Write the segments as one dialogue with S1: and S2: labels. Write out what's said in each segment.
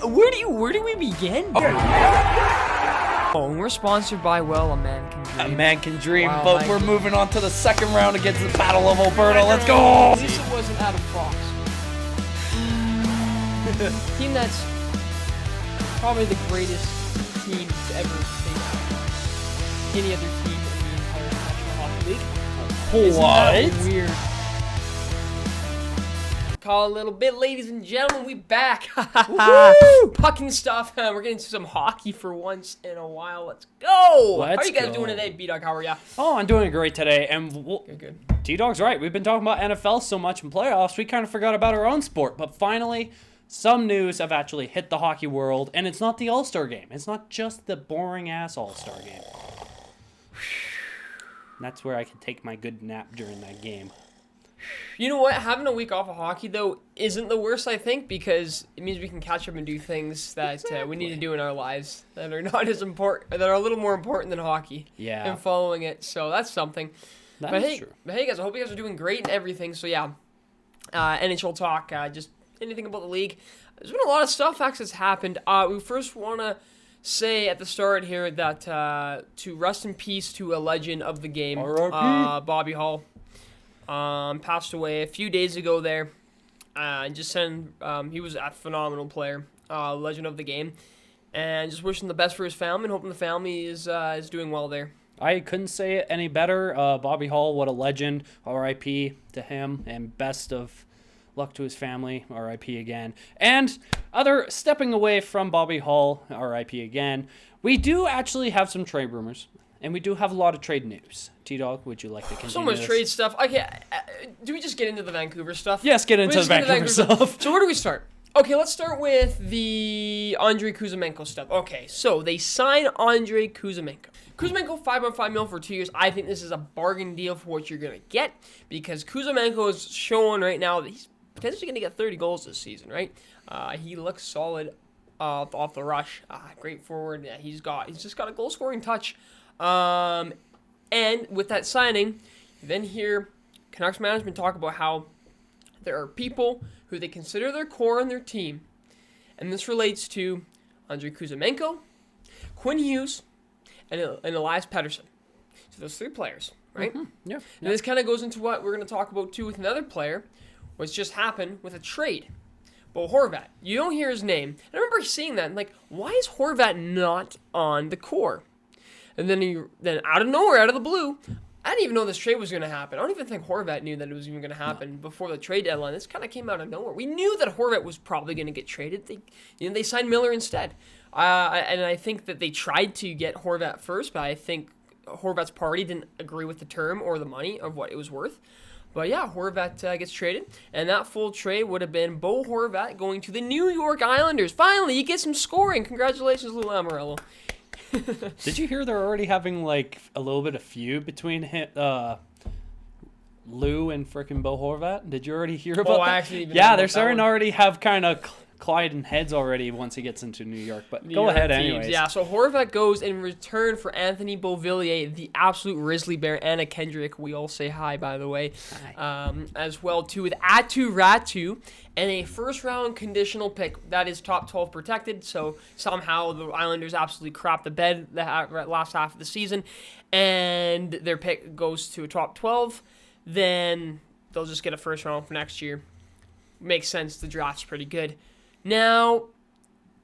S1: Where do we begin? Oh, and we're sponsored by, well, A Man Can Dream.
S2: A Man Can Dream,
S1: Wow,
S2: but we're moving on to the second round against the Battle of Alberta. Let's go!
S1: At least it wasn't Adam Fox. Team that's probably the greatest team to ever face any other team in the entire National Hockey League. Isn't that weird? Call a little bit, ladies and gentlemen. We back. Pucking stuff. We're getting to some hockey for once in a while. Let's go. How are you guys doing today, B-Dog? How are ya?
S2: Oh, I'm doing great today. And
S1: Good.
S2: T-Dog's right. We've been talking about NFL so much in playoffs, we kind of forgot about our own sport. But finally, some news have actually hit the hockey world, and it's not the All-Star game. It's not just the boring-ass All-Star game. That's where I can take my good nap during that game.
S1: You know what? Having a week off of hockey, though, isn't the worst, I think, because it means we can catch up and do things that we need to do in our lives that are not as important, that are a little more important than hockey.
S2: Yeah.
S1: And following it, so that's something.
S2: That is true.
S1: But hey, guys, I hope you guys are doing great and everything. So yeah, NHL talk, just anything about the league. There's been a lot of stuff that's happened. We first want to say at the start here that to rest in peace to a legend of the game, Bobby Hull. Passed away a few days ago there. Just saying, he was a phenomenal player, legend of the game, and just wishing the best for his family and hoping the family is doing well there.
S2: I couldn't say it any better. Bobby Hull, what a legend. R.I.P. to him, and best of luck to his family. R.I.P. again. And stepping away from Bobby Hull, R.I.P. again, we do actually have some trade rumors. And we do have a lot of trade news. T-Dog, would you like to continue?
S1: So much
S2: this?
S1: trade stuff. Okay, do we just get into the Vancouver stuff?
S2: Yes, get into the Vancouver stuff.
S1: So where do we start? Okay, let's start with the Andrei Kuzmenko stuff. Okay, so they sign Andrei Kuzmenko. Kuzmenko, $5.5 million for 2 years. I think this is a bargain deal for what you're going to get because Kuzmenko is showing right now that he's potentially going to get 30 goals this season, right? He looks solid off the rush. Great forward. Yeah, he's just got a goal-scoring touch. And with that signing, you then hear Canucks management talk about how there are people who they consider their core on their team. And this relates to Andrei Kuzmenko, Quinn Hughes, and Elias Pettersson. So those three players, right?
S2: Mm-hmm. Yeah.
S1: And this kind of goes into what we're going to talk about too with another player, what's just happened with a trade. Bo Horvat. You don't hear his name. And I remember seeing that and like, why is Horvat not on the core? And then out of nowhere, out of the blue, I didn't even know this trade was going to happen. I don't even think Horvat knew that it was even going to happen before the trade deadline. This kind of came out of nowhere. We knew that Horvat was probably going to get traded. They signed Miller instead. And I think that they tried to get Horvat first, but I think Horvat's party didn't agree with the term or the money of what it was worth. But yeah, Horvat gets traded, and that full trade would have been Bo Horvat going to the New York Islanders. Finally, you get some scoring. Congratulations, Lou Lamoriello.
S2: Did you hear they're already having like a little bit of feud between Lou and frickin' Bo Horvat? Did you already hear about that?
S1: I actually even
S2: Yeah, they're starting to already have kind of colliding heads already once he gets into New York. But go ahead anyways.
S1: Yeah, so Horvat goes in return for Anthony Beauvillier, the absolute Grizzly Bear, Anna Kendrick. We all say hi, by the way.
S2: Hi.
S1: As well, too, with Atu Ratu and a first-round conditional pick that is top 12 protected. So somehow the Islanders absolutely crap the bed the last half of the season, and their pick goes to a top 12. Then they'll just get a first round for next year. Makes sense. The draft's pretty good. Now,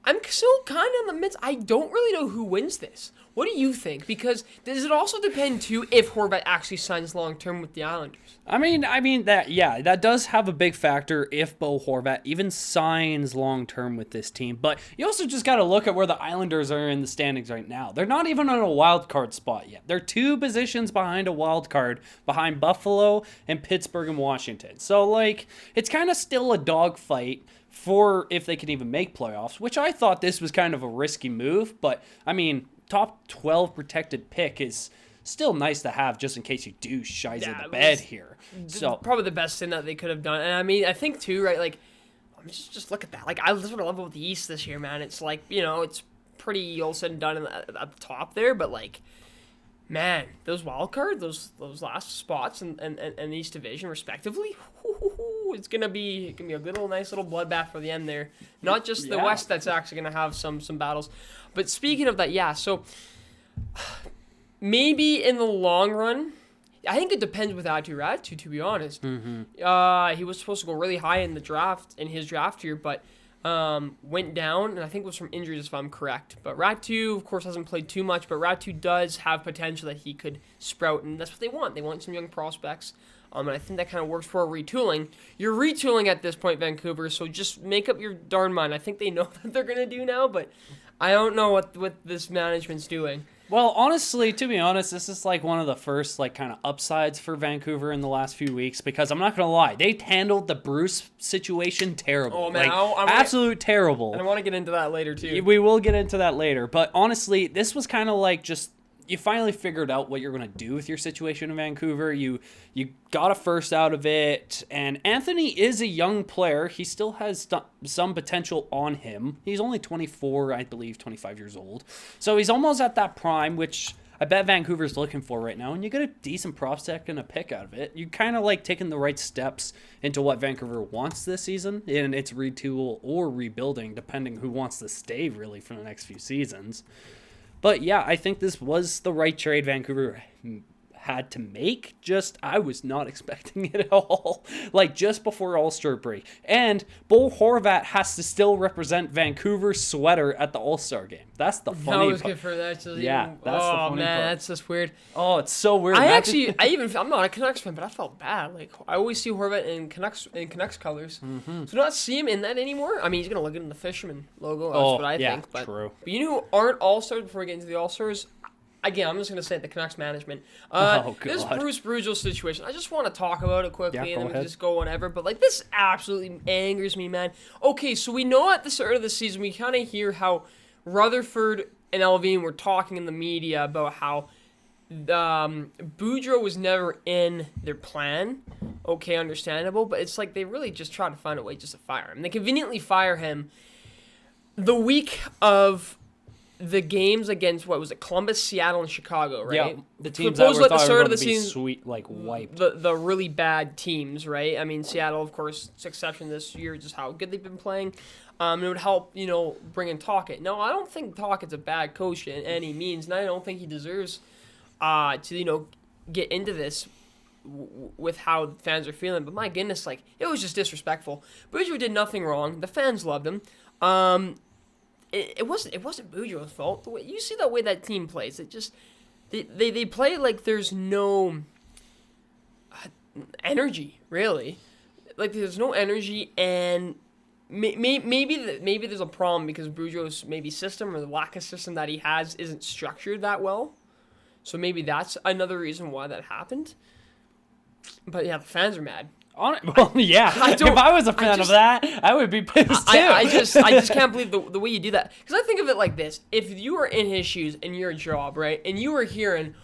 S1: I'm still kind of in the midst. I don't really know who wins this. What do you think? Because does it also depend, too, if Horvat actually signs long-term with the Islanders?
S2: I mean that does have a big factor if Bo Horvat even signs long-term with this team. But you also just got to look at where the Islanders are in the standings right now. They're not even on a wild card spot yet. They're 2 positions behind a wild card, behind Buffalo and Pittsburgh and Washington. So, like, it's kind of still a dogfight for if they can even make playoffs, which I thought this was kind of a risky move. But, I mean, top 12 protected pick is still nice to have just in case you do shize in the bed here. So
S1: probably the best thing that they could have done. And I mean, I think too, right? Like, just look at that. Like, that's what I love about the East this year, man. It's like, you know, it's pretty all said and done at the top there, but like, man, those wild cards, those last spots in East Division, respectively, it's gonna be a nice little bloodbath for the end there. Not just the West that's actually gonna have some battles. But speaking of that, yeah. So maybe in the long run, I think it depends with Ratu, to be honest. He was supposed to go really high in his draft year, but went down, and I think it was from injuries if I'm correct. But Ratu, of course, hasn't played too much, but Ratu does have potential that he could sprout, and that's what they want. They want some young prospects, and I think that kind of works for retooling. You're retooling at this point, Vancouver, so just make up your darn mind. I think they know what they're going to do now, but I don't know what this management's doing.
S2: Well, honestly, to be honest, this is like one of the first like kind of upsides for Vancouver in the last few weeks, because I'm not going to lie, they handled the Bruce situation terrible.
S1: Oh, man.
S2: Absolute terrible.
S1: And I want to get into that later, too.
S2: We will get into that later. But honestly, this was kind of like just, you finally figured out what you're going to do with your situation in Vancouver. You got a first out of it, and Anthony is a young player. He still has some potential on him. He's only 24, I believe, 25 years old. So he's almost at that prime, which I bet Vancouver's looking for right now, and you get a decent prospect and a pick out of it. You kind of like taking the right steps into what Vancouver wants this season, and it's retool or rebuilding, depending who wants to stay really for the next few seasons. But yeah, I think this was the right trade Vancouver had to make. Just, I was not expecting it at all. Like, just before All-Star break. And Bo Horvat has to still represent Vancouver's sweater at the All-Star game. That's the funny part.
S1: That was good for that.
S2: That's the funny part.
S1: That's just weird.
S2: Oh, it's so weird.
S1: I'm not a Canucks fan, but I felt bad. Like, I always see Horvat in Canucks colors. So not see him in that anymore. I mean, he's going to look good in the Fisherman logo. That's what I think. But,
S2: true.
S1: But you know who aren't All-Stars before we get into the All-Stars? Again, I'm just going to say the Canucks management. This Bruce Boudreau situation, I just want to talk about it quickly, and then we can just go whatever. But, like, this absolutely angers me, man. Okay, so we know at the start of the season, we kind of hear how Rutherford and Alvin were talking in the media about how Boudreau was never in their plan. Okay, understandable. But it's like they really just try to find a way just to fire him. They conveniently fire him the week of the games against, what was it, Columbus, Seattle, and Chicago, right?
S2: Yeah, the teams that were thought were going to be sweet, like wiped.
S1: The really bad teams, right? I mean, Seattle, of course, it's exception this year, just how good they've been playing. It would help, bring in Tocchet. No, I don't think Tocchet's a bad coach in any means, and I don't think he deserves to, get into this with how fans are feeling. But my goodness, like, it was just disrespectful. Boudreau did nothing wrong. The fans loved him. It wasn't Boudreau's fault. You see the way that team plays. It just they play like there's no energy, really. Like there's no energy, and maybe there's a problem because Boudreau's maybe system or the lack of system that he has isn't structured that well. So maybe that's another reason why that happened. But yeah, the fans are mad.
S2: Well, yeah. If I was a fan of that, I would be pissed too.
S1: I just can't believe the way you do that. Because I think of it like this: if you were in his shoes in your job, right, and you were hearing,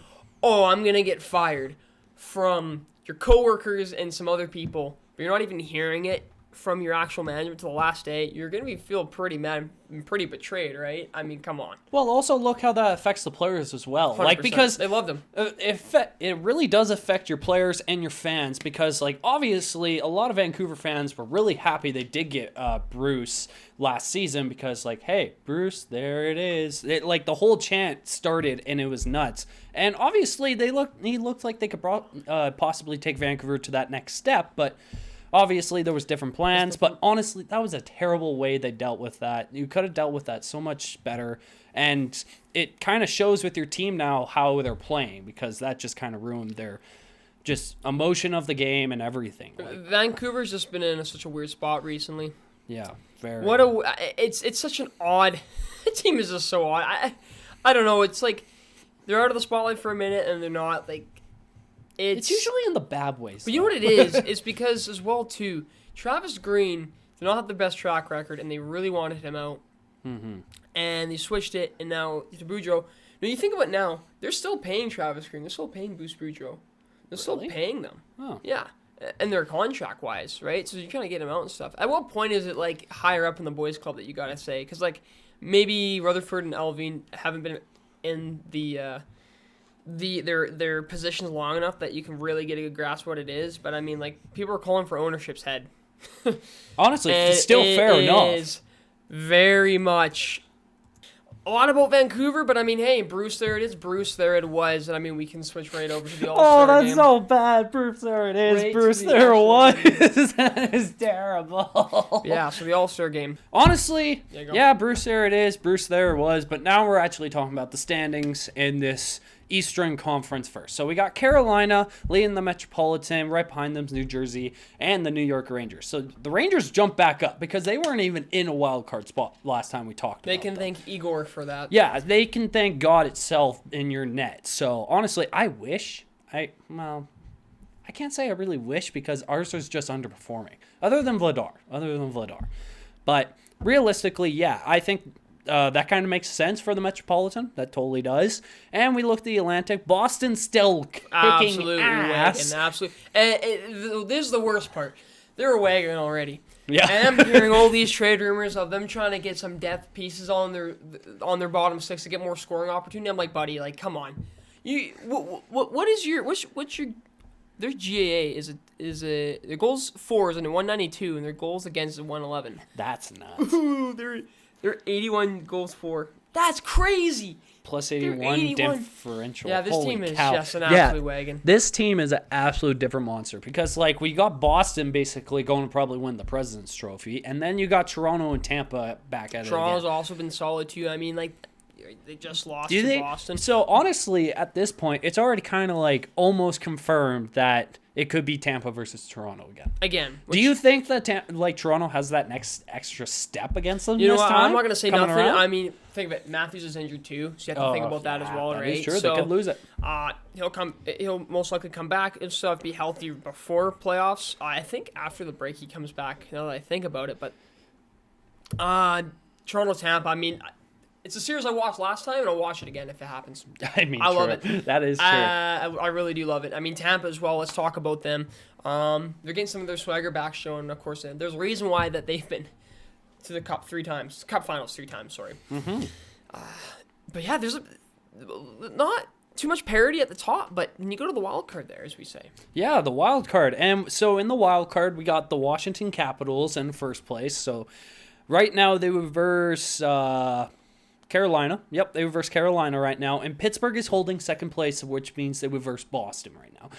S1: "Oh, I'm gonna get fired," from your coworkers and some other people, but you're not even hearing it from your actual management to the last day, you're gonna feel pretty mad and pretty betrayed, right? I mean, come on.
S2: Well, also look how that affects the players as well.
S1: 100%.
S2: Like, because
S1: they love them.
S2: It really does affect your players and your fans, because like obviously a lot of Vancouver fans were really happy they did get Bruce last season, because like, hey, Bruce, there it is. Like the whole chant started and it was nuts. And obviously he looked like they could possibly take Vancouver to that next step, but obviously, there was different plans, but honestly, that was a terrible way they dealt with that. You could have dealt with that so much better, and it kind of shows with your team now how they're playing, because that just kind of ruined their just emotion of the game and everything.
S1: Vancouver's just been in such a weird spot recently.
S2: Yeah, very.
S1: It's such an odd. The team is just so odd. I don't know. It's like they're out of the spotlight for a minute, and they're not like. It's
S2: usually in the bad ways.
S1: But you know what it is? It's because, as well, too, Travis Green did not have the best track record, and they really wanted him out. Mm-hmm. And they switched it, and now to Boudreau. Now, you think about it now, they're still paying Travis Green. They're still paying Bruce Boudreau. They're still paying them. Oh. Yeah. And they're contract-wise, right? So you kind of get them out and stuff. At what point is it, like, higher up in the boys' club that you got to say? Because, like, maybe Rutherford and Alvin haven't been in their positions long enough that you can really get a good grasp of what it is. But I mean, like, people are calling for ownership's head.
S2: Honestly, it's still fair enough.
S1: It is very much a lot about Vancouver, but I mean, hey, Bruce, there it is. Bruce, there it was. And I mean, we can switch right over to the All-Star
S2: Oh, that's
S1: game.
S2: so bad. Bruce, there it is.
S1: Right
S2: Bruce,
S1: to the
S2: there it was.
S1: All-Star
S2: That is terrible.
S1: Yeah, so the All-Star game.
S2: Honestly,
S1: Go.
S2: yeah, Bruce, there it is. Bruce, there it was. But now we're actually talking about the standings in this Eastern Conference first. So we got Carolina leading the Metropolitan. Right behind them's New Jersey and the New York Rangers. So the Rangers jumped back up because they weren't even in a wild card spot last time we talked about
S1: They can
S2: them.
S1: thank Igor for that.
S2: Yeah, they can thank God itself in your net. So honestly, I can't say I really wish because ours is just underperforming. Other than Vladar. But realistically, yeah, I think that kind of makes sense for the Metropolitan. That totally does. And we look at the Atlantic. Boston still kicking
S1: Absolutely
S2: ass.
S1: wagging, absolutely. And this is the worst part. They're wagging already.
S2: Yeah.
S1: And I'm hearing all these trade rumors of them trying to get some depth pieces on their bottom six to get more scoring opportunity. I'm like, buddy, like, come on. What is your what's your their GAA is their goals for is in 192 and their goals against is 111.
S2: That's nuts.
S1: Ooh, they're 81 goals for. That's crazy.
S2: Plus
S1: They're
S2: 81
S1: 81.
S2: differential.
S1: Yeah, this
S2: Holy
S1: team is
S2: cow.
S1: just an absolute wagon.
S2: This team is an absolute different monster because, like, we got Boston basically going to probably win the President's Trophy, and then you got Toronto and Tampa back at
S1: Toronto's
S2: it again.
S1: also been solid too. I mean, like, they just lost
S2: Do you
S1: to
S2: think?
S1: Boston.
S2: So honestly, at this point, it's already kind of like almost confirmed that it could be Tampa versus Toronto again.
S1: Again,
S2: Do you think that Toronto has that next extra step against them?
S1: You know
S2: this
S1: what?
S2: time
S1: I'm not going to say
S2: coming
S1: nothing.
S2: around?
S1: I mean, think of it. Matthews is injured too, so you have to think about that as well,
S2: that
S1: right?
S2: is true.
S1: So,
S2: They could lose it.
S1: He'll most likely come back. If so, be healthy before playoffs. I think after the break he comes back. Now that I think about it, but Toronto Tampa. I mean, it's a series I watched last time, and I'll watch it again if it happens.
S2: I mean,
S1: I love
S2: true.
S1: it.
S2: That is true.
S1: I really do love it. I mean, Tampa as well. Let's talk about them. They're getting some of their swagger back shown, of course. And there's a reason why that they've been to the Cup Finals 3 times. Sorry.
S2: Mm-hmm.
S1: But yeah, there's not too much parity at the top, but when you go to the wild card there, as we say.
S2: Yeah, the wild card. And so in the wild card, we got the Washington Capitals in first place. So right now they reverse Carolina. Yep, they reverse Carolina right now. And Pittsburgh is holding second place, which means they reverse Boston right now.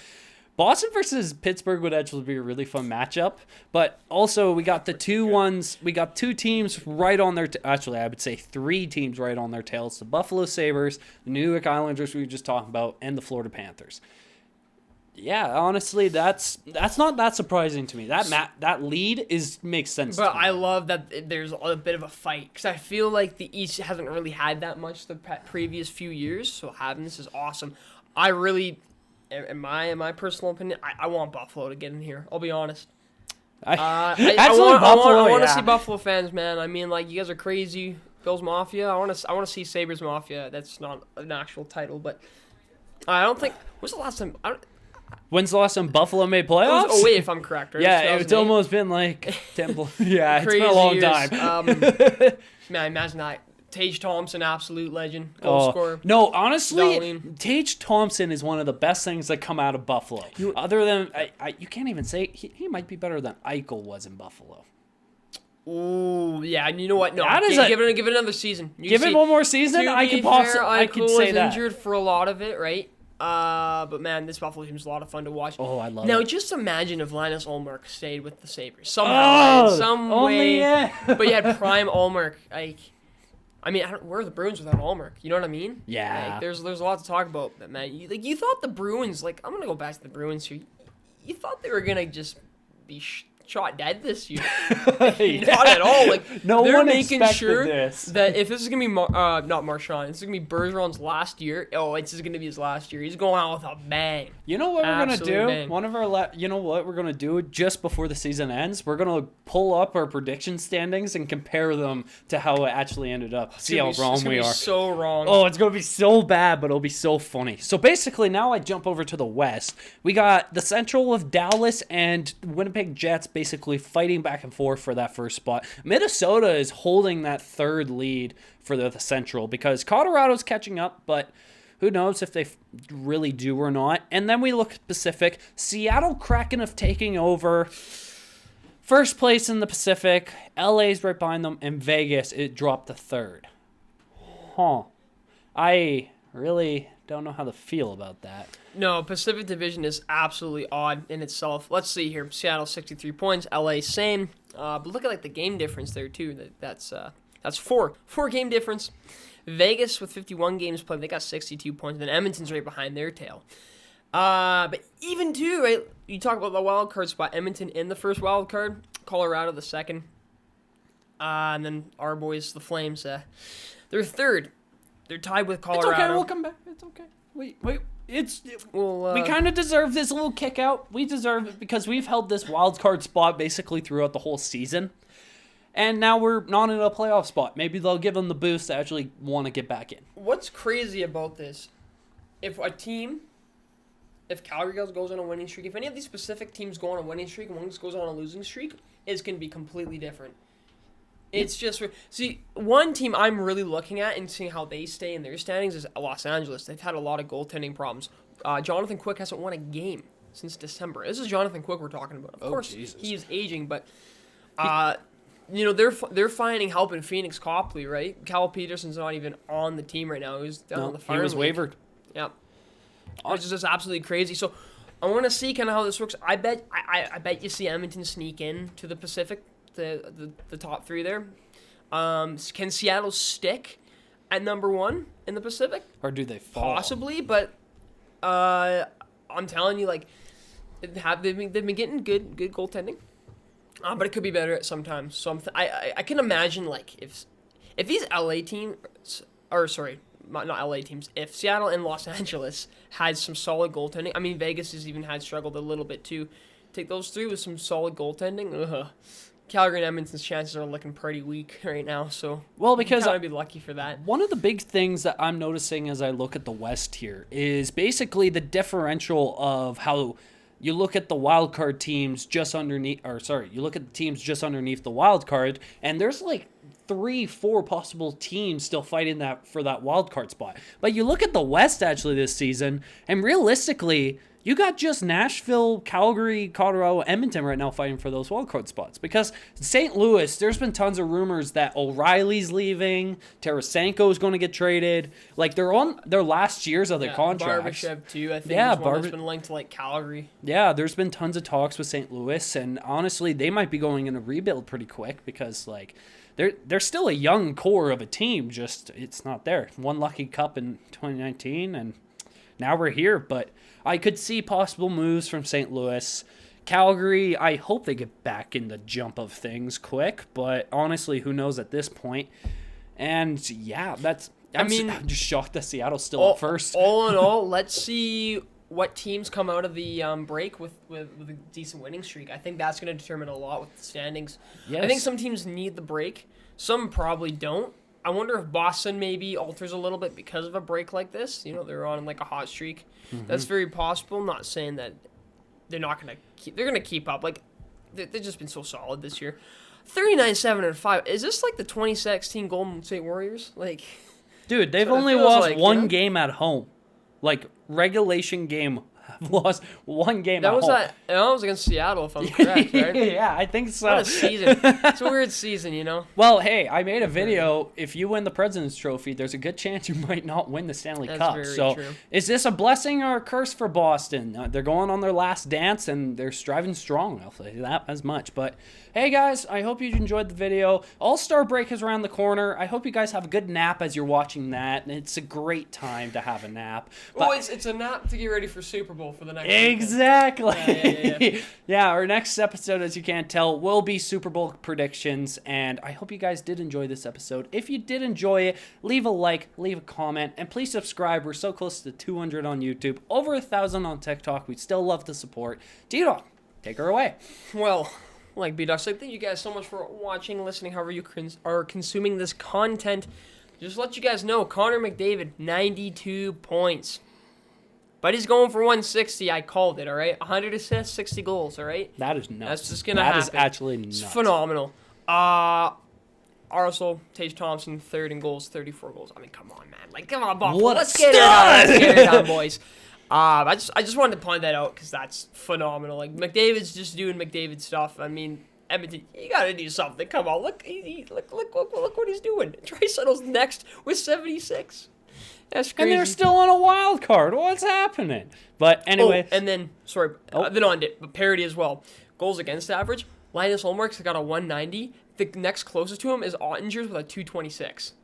S2: Boston versus Pittsburgh would actually be a really fun matchup. But also, we got we got two teams right on their, actually, I would say 3 teams right on their tails. The Buffalo Sabres, the New York Islanders we were just talking about, and the Florida Panthers. Yeah, honestly, that's not that surprising to me. That lead makes sense.
S1: But
S2: to me.
S1: I love that there's a bit of a fight, because I feel like the East hasn't really had that much the previous few years, so having this is awesome. I really... In my personal opinion, I want Buffalo to get in here. I'll be honest. I want to see Buffalo fans, man. I mean, like, you guys are crazy. Bills Mafia. I want to see Sabres Mafia. That's not an actual title, but I don't think. When's the last time?
S2: When's the last time Buffalo made playoffs?
S1: Oh wait, if I'm correct, right?
S2: Yeah, it's almost been like 10. Yeah, it's been a long time.
S1: Man, imagine that. Tage Thompson, absolute legend, goal scorer.
S2: No, honestly,
S1: Darlene.
S2: Tage Thompson is one of the best things that come out of Buffalo. Other than, you can't even say, he might be better than Eichel was in Buffalo.
S1: Ooh, yeah, and you know what? No, give it another season.
S2: Give it one more season, I could say that.
S1: Injured for a lot of it, right? But man, this Buffalo team is a lot of fun to watch.
S2: Oh, I love it.
S1: Now, just imagine if Linus Ullmark stayed with the Sabres somehow, in some way.
S2: Yeah.
S1: But you had prime Ullmark, like. I mean, where are the Bruins without Ullmark? You know what I mean?
S2: Yeah.
S1: Like, there's a lot to talk about, but man, you thought the Bruins, like, I'm gonna go back to the Bruins here. You thought they were gonna just be shot dead this year? Not at all. Like,
S2: no
S1: they're
S2: one
S1: making
S2: expected
S1: sure
S2: this.
S1: that if this is gonna be not Marchand, this is gonna be Bergeron's last year. Oh, it's just gonna be his last year. He's going out with a bang.
S2: You know what we're gonna
S1: Absolute
S2: do?
S1: bang.
S2: You know what we're gonna do just before the season ends? We're gonna pull up our prediction standings and compare them to how it actually ended up. See how wrong we are.
S1: So wrong.
S2: Oh, it's gonna be so bad, but it'll be so funny. So basically, now I jump over to the West. We got the Central of Dallas and Winnipeg Jets basically fighting back and forth for that first spot. Minnesota is holding that third lead for the Central because Colorado's catching up, but who knows if they really do or not. And then we look at Pacific. Seattle Kraken of taking over. First place in the Pacific, LA's right behind them, and Vegas, it dropped to third. Huh. I really don't know how to feel about that.
S1: No, Pacific Division is absolutely odd in itself. Let's see here. Seattle 63 points, LA same. But look at like the game difference there too. That's four game difference. Vegas with 51 games played, they got 62 points. Then Edmonton's right behind their tail. But even too, right? You talk about the wild card spot. Edmonton in the first wild card, Colorado the second, and then our boys, the Flames, they're third. They're tied with Colorado.
S2: It's okay. We'll come back. It's okay. Wait.
S1: Well,
S2: we kind of deserve this little kick out. We deserve it because we've held this wild card spot basically throughout the whole season. And now we're not in a playoff spot. Maybe they'll give them the boost to actually want to get back in.
S1: What's crazy about this, if Calgary goes on a winning streak, if any of these specific teams go on a winning streak and one goes on a losing streak, it's going to be completely different. It's just... See, one team I'm really looking at and seeing how they stay in their standings is Los Angeles. They've had a lot of goaltending problems. Jonathan Quick hasn't won a game since December. This is Jonathan Quick we're talking about. Of course,
S2: Jesus.
S1: he is aging, but... they're finding help in Phoenix Copley, right? Cal Peterson's not even on the team right now. He's down on the farm.
S2: He was wavered.
S1: Yeah. Which is just absolutely crazy. So I want to see kind of how this works. I bet you see Edmonton sneak in to the Pacific, the top three there. Can Seattle stick at number one in the Pacific?
S2: Or do they fall?
S1: Possibly, but I'm telling you, like, they've been getting good goaltending. But it could be better at sometimes. So I can imagine, like, if these LA teams, or sorry, not LA teams, if Seattle and Los Angeles had some solid goaltending, I mean, Vegas has even struggled a little bit too. Take those three with some solid goaltending, Calgary and Edmonton's chances are looking pretty weak right now. So
S2: because
S1: I'd be lucky for that.
S2: One of the big things that I'm noticing as I look at the West here is basically the differential of how you look at the wild card teams just underneath, you look at the teams just underneath the wild card, and there's like 3-4 possible teams still fighting for that wild card spot. But you look at the West actually this season, and realistically, you got just Nashville, Calgary, Colorado, Edmonton right now fighting for those wildcard spots. Because St. Louis, there's been tons of rumors that O'Reilly's leaving, Tarasenko's going to get traded. Like, they're on their last years of their contracts.
S1: Barbashev too, I think,
S2: yeah,
S1: is one that's been linked to, like, Calgary.
S2: Yeah, there's been tons of talks with St. Louis, and honestly, they might be going in a rebuild pretty quick because, like, they're still a young core of a team, just it's not there. One lucky cup in 2019, and now we're here, but I could see possible moves from St. Louis. Calgary, I hope they get back in the jump of things quick, but honestly, who knows at this point. And yeah, I'm just shocked that Seattle's still at first.
S1: All in all, let's see what teams come out of the break with a decent winning streak. I think that's going to determine a lot with the standings.
S2: Yes.
S1: I think some teams need the break. Some probably don't. I wonder if Boston maybe alters a little bit because of a break like this. You know, they're on like a hot streak. Mm-hmm. That's very possible. I'm not saying that they're not going to keep. They're going to keep up. Like, they've just been so solid this year. 39-7-5. Is this like the 2016 Golden State Warriors? Like,
S2: dude, they've only lost one game at home. Like, regulation game. Lost one game at home.
S1: That was against Seattle, if I'm correct, right?
S2: Yeah, I think so.
S1: What a season. It's a weird season, you know?
S2: Well, hey, I made a video. If you win the President's Trophy, there's a good chance you might not win the Stanley Cup.
S1: Very
S2: so
S1: true.
S2: Is this a blessing or a curse for Boston? They're going on their last dance, and they're striving strong. I'll say that as much. But, hey, guys, I hope you enjoyed the video. All-Star break is around the corner. I hope you guys have a good nap as you're watching that. It's a great time to have a nap.
S1: But it's a nap to get ready for Super Bowl for the next
S2: Exactly.
S1: Yeah.
S2: Yeah, our next episode, as you can't tell, will be Super Bowl predictions, and I hope you guys did enjoy this episode. If you did enjoy it, leave a like, leave a comment, and please subscribe. We're so close to 200 on YouTube, over 1,000 on TikTok. We'd still love the support. D-Dog, take her away.
S1: Well, like B-Dog said, thank you guys so much for watching, listening, however you are consuming this content. Just let you guys know, Connor McDavid, 92 points. But he's going for 160. I called it, all right? 100 assists, 60 goals, all right?
S2: That is nuts.
S1: That's just going to happen.
S2: That is actually nuts.
S1: It's phenomenal. Also, Tage Thompson, third in goals, 34 goals. I mean, come on, man. Like, come on, Buffalo. Let's get it on. Let's get it on, boys. I just wanted to point that out because that's phenomenal. Like, McDavid's just doing McDavid stuff. I mean, Edmonton, you gotta do something. Come on, look what he's doing. Draisaitl's next with 76. That's crazy.
S2: And they're still on a wild card. What's happening? But anyway.
S1: And then, then on it, parity as well. Goals against average. Linus Ullmark's got a 190. The next closest to him is Ottinger's with a 226.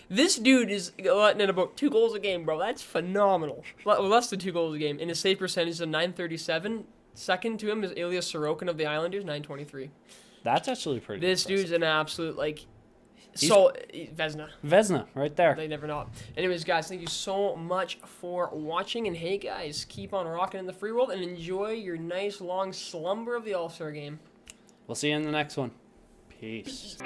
S1: This dude is letting in about 2 goals a game, bro. That's phenomenal. Less than 2 goals a game. And his save percentage is a 937. Second to him is Ilya Sorokin of the Islanders, 923.
S2: That's actually pretty
S1: This
S2: impressive.
S1: dude's an absolute, Vezina.
S2: Vezina, right there.
S1: They never not. Anyways, guys, thank you so much for watching. And hey, guys, keep on rocking in the free world and enjoy your nice long slumber of the All-Star game.
S2: We'll see you in the next one. Peace.